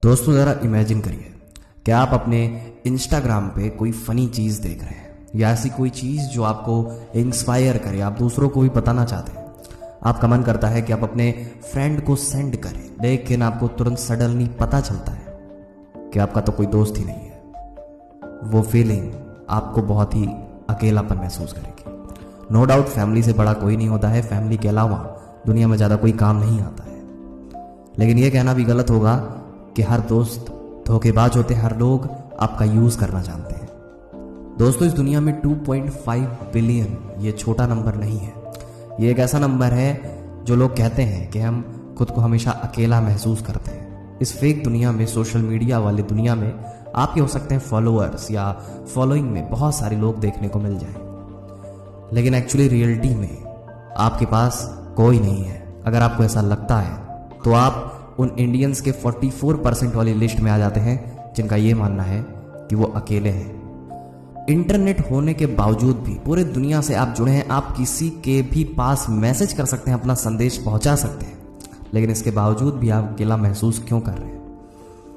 दोस्तों ज़रा इमेजिन करिए कि आप अपने इंस्टाग्राम पे कोई फ़नी चीज़ देख रहे हैं या ऐसी कोई चीज़ जो आपको इंस्पायर करे, आप दूसरों को भी बताना चाहते हैं। आपका मन करता है कि आप अपने फ्रेंड को सेंड करें, लेकिन आपको तुरंत सडनली पता चलता है कि आपका तो कोई दोस्त ही नहीं है। वो फीलिंग आपको बहुत ही अकेलापन महसूस करेगी। नो डाउट फैमिली से बड़ा कोई नहीं होता है, फैमिली के अलावा दुनिया में ज़्यादा कोई काम नहीं आता है। लेकिन ये कहना भी गलत होगा कि हर दोस्त धोखेबाज होते हैं, हर लोग आपका यूज करना जानते हैं। दोस्तों इस दुनिया में 2.5 बिलियन ये छोटा नंबर नहीं है। ये एक ऐसा नंबर है जो लोग कहते हैं कि हम खुद को हमेशा अकेला महसूस करते हैं। इस फेक दुनिया में, सोशल मीडिया वाली दुनिया में आपके हो सकते हैं फॉलोअर्स या फॉलोइंग में बहुत सारे लोग देखने को मिल जाए, लेकिन एक्चुअली रियलिटी में आपके पास कोई नहीं है। अगर आपको ऐसा लगता है तो आप उन इंडियंस के 44% वाली लिस्ट में आ जाते हैं जिनका ये मानना है कि वो अकेले हैं। इंटरनेट होने के बावजूद भी पूरे दुनिया से आप जुड़े हैं, आप किसी के भी पास मैसेज कर सकते हैं, अपना संदेश पहुंचा सकते हैं, लेकिन इसके बावजूद भी आप अकेला महसूस क्यों कर रहे हैं?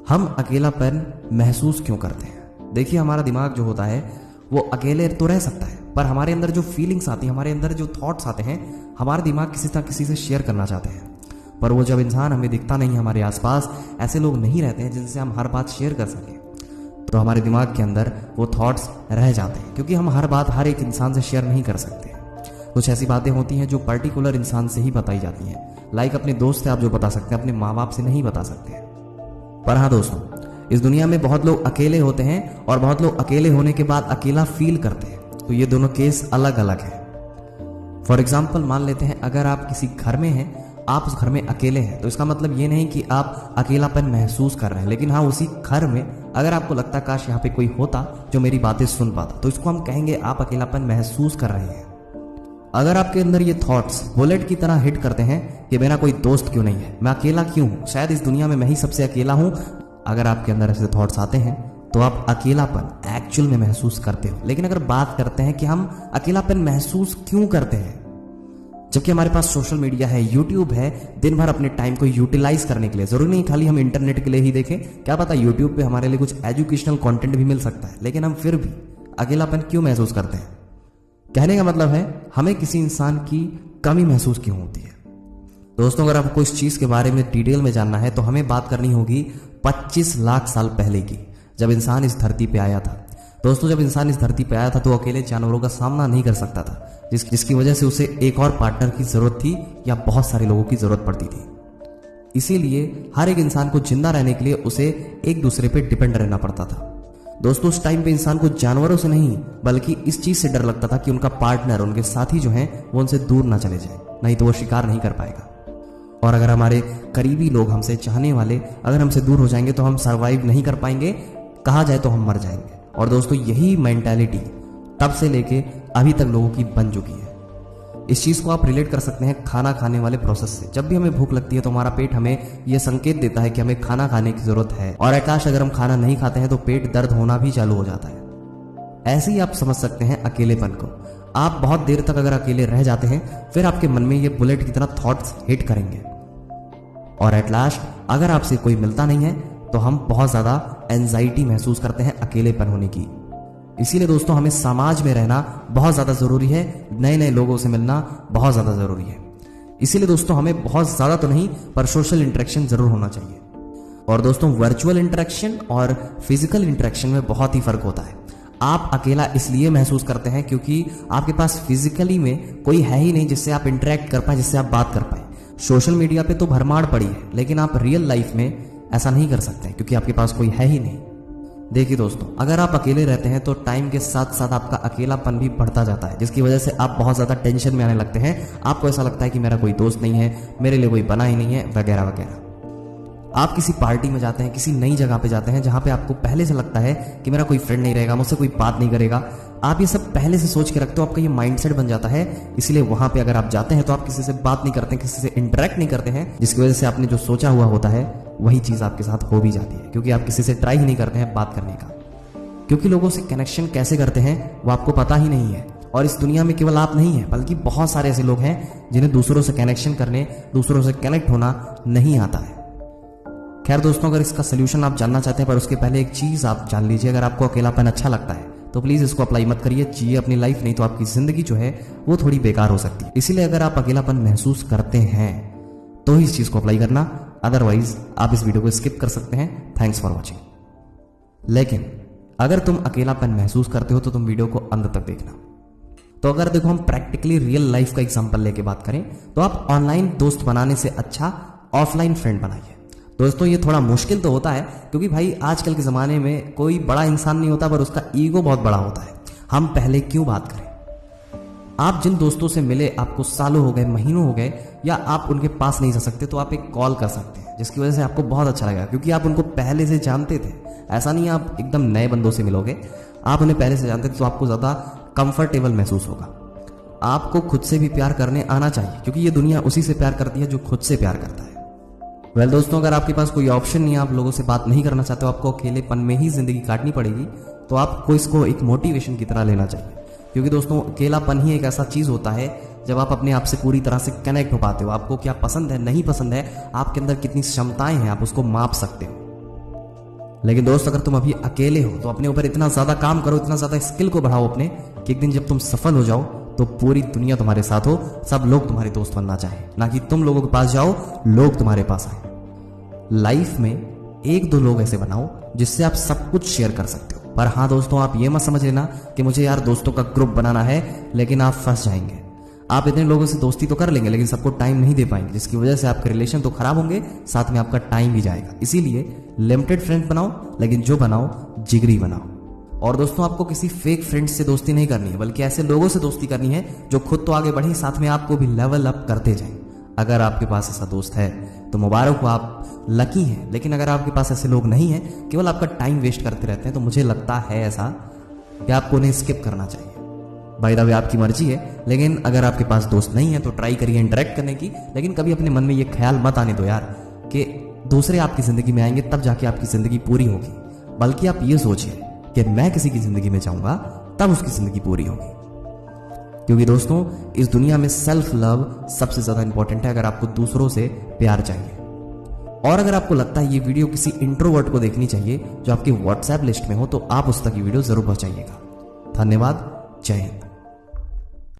हम अकेलापन महसूस क्यों करते हैं? देखिए, हमारा दिमाग जो होता है वो अकेले तो रह सकता है, पर हमारे अंदर जो फीलिंग्स आती हैं, हमारे अंदर जो थॉट्स आते हैं, हमारा दिमाग किसी ना किसी से शेयर करना चाहते हैं। पर वो जब इंसान हमें दिखता नहीं, हमारे आसपास ऐसे लोग नहीं रहते हैं जिनसे हम हर बात शेयर कर सकें, तो हमारे दिमाग के अंदर वो थॉट्स रह जाते हैं, क्योंकि हम हर बात हर एक इंसान से शेयर नहीं कर सकते। कुछ ऐसी बातें होती हैं जो पर्टिकुलर इंसान से ही बताई जाती हैं। लाइक अपने दोस्त से आप जो बता सकते हैं, अपने माँ बाप से नहीं बता सकते। पर हाँ दोस्तों, इस दुनिया में बहुत लोग अकेले होते हैं और बहुत लोग अकेले होने के बाद अकेला फील करते हैं। तो ये दोनों केस अलग अलग हैं। फॉर एग्जाम्पल मान लेते हैं, अगर आप किसी घर में हैं, आप उस घर में अकेले हैं, तो इसका मतलब ये नहीं कि आप अकेलापन महसूस कर रहे हैं, लेकिन हाँ उसी घर में अगर आपको लगता है काश यहाँ पे कोई होता जो मेरी बातें सुन पाता, तो इसको हम कहेंगे आप अकेलापन महसूस कर रहे हैं। अगर आपके अंदर ये थॉट्स बुलेट की तरह हिट करते हैं कि मेरा कोई दोस्त क्यों नहीं है, मैं अकेला क्यों हूँ, शायद इस दुनिया में मैं ही सबसे अकेला हूँ, अगर आपके अंदर ऐसे थॉट्स आते हैं तो आप अकेलापन एक्चुअल में महसूस करते हो। लेकिन अगर बात करते हैं कि हम अकेलापन महसूस क्यों करते हैं, जबकि हमारे पास सोशल मीडिया है, यूट्यूब है, दिन भर अपने टाइम को यूटिलाइज करने के लिए, जरूरी नहीं खाली हम इंटरनेट के लिए ही देखें, क्या पता यूट्यूब पे हमारे लिए कुछ एजुकेशनल कंटेंट भी मिल सकता है, लेकिन हम फिर भी अकेलापन क्यों महसूस करते हैं? कहने का मतलब है हमें किसी इंसान की कमी महसूस क्यों होती है। दोस्तों अगर आपको इस चीज के बारे में डिटेल में जानना है तो हमें बात करनी होगी 25 लाख साल पहले की, जब इंसान इस धरती पे आया था। दोस्तों जब इंसान इस धरती पे आया था तो अकेले जानवरों का सामना नहीं कर सकता था, जिसकी वजह से उसे एक और पार्टनर की जरूरत थी या बहुत सारे लोगों की जरूरत पड़ती थी। इसीलिए हर एक इंसान को जिंदा रहने के लिए उसे एक दूसरे पे डिपेंड रहना पड़ता था। दोस्तों उस टाइम पे इंसान को जानवरों से नहीं बल्कि इस चीज से डर लगता था कि उनका पार्टनर, उनके साथी जो हैं वो उनसे दूर ना चले जाए, नहीं तो वो शिकार नहीं कर पाएगा। और अगर हमारे करीबी लोग, हमसे चाहने वाले अगर हमसे दूर हो जाएंगे तो हम सरवाइव नहीं कर पाएंगे, कहा जाए तो हम मर जाएंगे। और दोस्तों यही मेंटालिटी तब से लेके अभी तक लोगों की बन चुकी है। इस चीज को आप रिलेट कर सकते हैं खाना खाने वाले प्रोसेस से। जब भी हमें भूख लगती है तो हमारा पेट हमें यह संकेत देता है कि हमें खाना खाने की जरूरत है, और एटलास्ट अगर हम खाना नहीं खाते हैं तो पेट दर्द होना भी चालू हो जाता है। ऐसे ही आप समझ सकते हैं अकेलेपन को। आप बहुत देर तक अगर अकेले रह जाते हैं फिर आपके मन में ये बुलेट की तरह थॉट्स हिट करेंगे, और एटलास्ट अगर आपसे कोई मिलता नहीं है तो हम बहुत ज्यादा एंजाइटी महसूस करते हैं अकेलेपन होने की। इसीलिए दोस्तों हमें समाज में रहना बहुत ज्यादा जरूरी है, नए नए लोगों से मिलना बहुत ज्यादा जरूरी है। इसीलिए दोस्तों हमें बहुत ज्यादा तो नहीं पर सोशल इंटरेक्शन जरूर होना चाहिए। और दोस्तों वर्चुअल इंटरेक्शन और फिजिकल इंटरेक्शन में बहुत ही फर्क होता है। आप अकेला इसलिए महसूस करते हैं क्योंकि आपके पास फिजिकली में कोई है ही नहीं जिससे आप इंटरेक्ट कर पाए, जिससे आप बात कर पाए। सोशल मीडिया पे तो भरमार पड़ी है, लेकिन आप रियल लाइफ में ऐसा नहीं कर सकते क्योंकि आपके पास कोई है ही नहीं। देखिए दोस्तों, अगर आप अकेले रहते हैं तो टाइम के साथ साथ आपका अकेलापन भी बढ़ता जाता है, जिसकी वजह से आप बहुत ज्यादा टेंशन में आने लगते हैं। आपको ऐसा लगता है कि मेरा कोई दोस्त नहीं है, मेरे लिए कोई बना ही नहीं है, वगैरह वगैरह। आप किसी पार्टी में जाते हैं, किसी नई जगह पे जाते हैं जहां पे आपको पहले से लगता है कि मेरा कोई फ्रेंड नहीं रहेगा, मुझसे कोई बात नहीं करेगा। आप ये सब पहले से सोच के रखते हो, आपका ये माइंडसेट बन जाता है। इसलिए वहां पे अगर आप जाते हैं तो आप किसी से बात नहीं करते, किसी से इंटरेक्ट नहीं करते हैं, जिसकी वजह से आपने जो सोचा हुआ होता है वही चीज आपके साथ हो भी जाती है, क्योंकि आप किसी से ट्राई ही नहीं करते हैं बात करने का। क्योंकि लोगों से कनेक्शन कैसे करते हैं वो आपको पता ही नहीं है। और इस दुनिया में केवल आप नहीं है बल्कि बहुत सारे ऐसे लोग हैं जिन्हें दूसरों से कनेक्शन करने, दूसरों से कनेक्ट होना नहीं आता है। खैर दोस्तों, अगर इसका सोल्यूशन आप जानना चाहते हैं, पर उसके पहले एक चीज़ आप जान लीजिए, अगर आपको अकेलापन अच्छा लगता है तो प्लीज़ इसको अप्लाई मत करिए, जिए अपनी लाइफ, नहीं तो आपकी ज़िंदगी जो है वो थोड़ी बेकार हो सकती है। इसीलिए अगर आप अकेलापन महसूस करते हैं तो ही इस चीज़ को अप्लाई करना, अदरवाइज आप इस वीडियो को स्किप कर सकते हैं। Thanks for watching. लेकिन अगर तुम अकेलापन महसूस करते हो तो तुम वीडियो को अंत तक देखना। तो अगर देखो हम प्रैक्टिकली रियल लाइफ का एग्जांपल लेके बात करें तो आप ऑनलाइन दोस्त बनाने से अच्छा ऑफलाइन फ्रेंड बनाइए। दोस्तों ये थोड़ा मुश्किल तो होता है, क्योंकि भाई आजकल के ज़माने में कोई बड़ा इंसान नहीं होता, पर उसका ईगो बहुत बड़ा होता है। हम पहले क्यों बात करें। आप जिन दोस्तों से मिले, आपको सालों हो गए, महीनों हो गए, या आप उनके पास नहीं जा सकते, तो आप एक कॉल कर सकते हैं, जिसकी वजह से आपको बहुत अच्छा लगेगा, क्योंकि आप उनको पहले से जानते थे। ऐसा नहीं है आप एकदम नए बंदों से मिलोगे, आप उन्हें पहले से जानते थे, तो आपको ज़्यादा कंफर्टेबल महसूस होगा। आपको खुद से भी प्यार करने आना चाहिए, क्योंकि ये दुनिया उसी से प्यार करती है जो खुद से प्यार करता है। वेल दोस्तों, अगर आपके पास कोई ऑप्शन नहीं है, आप लोगों से बात नहीं करना चाहते हो, आपको अकेलेपन में ही जिंदगी काटनी पड़ेगी, तो आपको इसको एक मोटिवेशन की तरह लेना चाहिए। क्योंकि दोस्तों अकेलापन ही एक ऐसा चीज़ होता है जब आप अपने आप से पूरी तरह से कनेक्ट हो पाते हो। आपको क्या पसंद है, नहीं पसंद है, आपके अंदर कितनी क्षमताएं हैं, आप उसको माप सकते हो। लेकिन दोस्त, अगर तुम अभी अकेले हो तो अपने ऊपर इतना ज़्यादा काम करो, इतना ज़्यादा स्किल को बढ़ाओ अपने, कि एक दिन जब तुम सफल हो जाओ तो पूरी दुनिया तुम्हारे साथ हो, सब लोग तुम्हारे दोस्त बनना चाहें, ना कि तुम लोगों के पास जाओ, लोग तुम्हारे पास आए। लाइफ में एक दो लोग ऐसे बनाओ जिससे आप सब कुछ शेयर कर सकते हो। पर हाँ दोस्तों, आप ये मत समझ लेना कि मुझे यार दोस्तों का ग्रुप बनाना है, लेकिन आप फंस जाएंगे। आप इतने लोगों से दोस्ती तो कर लेंगे, लेकिन सबको टाइम नहीं दे पाएंगे, जिसकी वजह से आपके रिलेशन तो खराब होंगे, साथ में आपका टाइम भी जाएगा। इसीलिए लिमिटेड फ्रेंड बनाओ, लेकिन जो बनाओ जिगरी बनाओ। और दोस्तों, आपको किसी फेक फ्रेंड से दोस्ती नहीं करनी है, बल्कि ऐसे लोगों से दोस्ती करनी है जो खुद तो आगे बढ़े, साथ में आपको भी लेवल अप करते जाएं। अगर आपके पास ऐसा दोस्त है तो मुबारक हो, आप लकी हैं। लेकिन अगर आपके पास ऐसे लोग नहीं हैं, केवल आपका टाइम वेस्ट करते रहते हैं, तो मुझे लगता है ऐसा कि आपको उन्हें स्किप करना चाहिए। बाय द वे आपकी मर्जी है, लेकिन अगर आपके पास दोस्त नहीं है तो ट्राई करिए इंटरेक्ट करने की। लेकिन कभी अपने मन में ये ख्याल मत आने दो यार कि दूसरे आपकी ज़िंदगी में आएंगे तब जाके आपकी ज़िंदगी पूरी होगी, बल्कि आप ये सोचिए कि मैं किसी की ज़िंदगी में जाऊँगा तब उसकी ज़िंदगी पूरी होगी। क्योंकि दोस्तों इस दुनिया में सेल्फ लव सबसे ज़्यादा इंपॉर्टेंट है, अगर आपको दूसरों से प्यार चाहिए। और अगर आपको लगता है ये वीडियो किसी इंट्रोवर्ट को देखनी चाहिए जो आपकी व्हाट्सएप लिस्ट में हो, तो आप उस तक ये वीडियो जरूर पहुंचाइएगा। धन्यवाद। जय हिंद।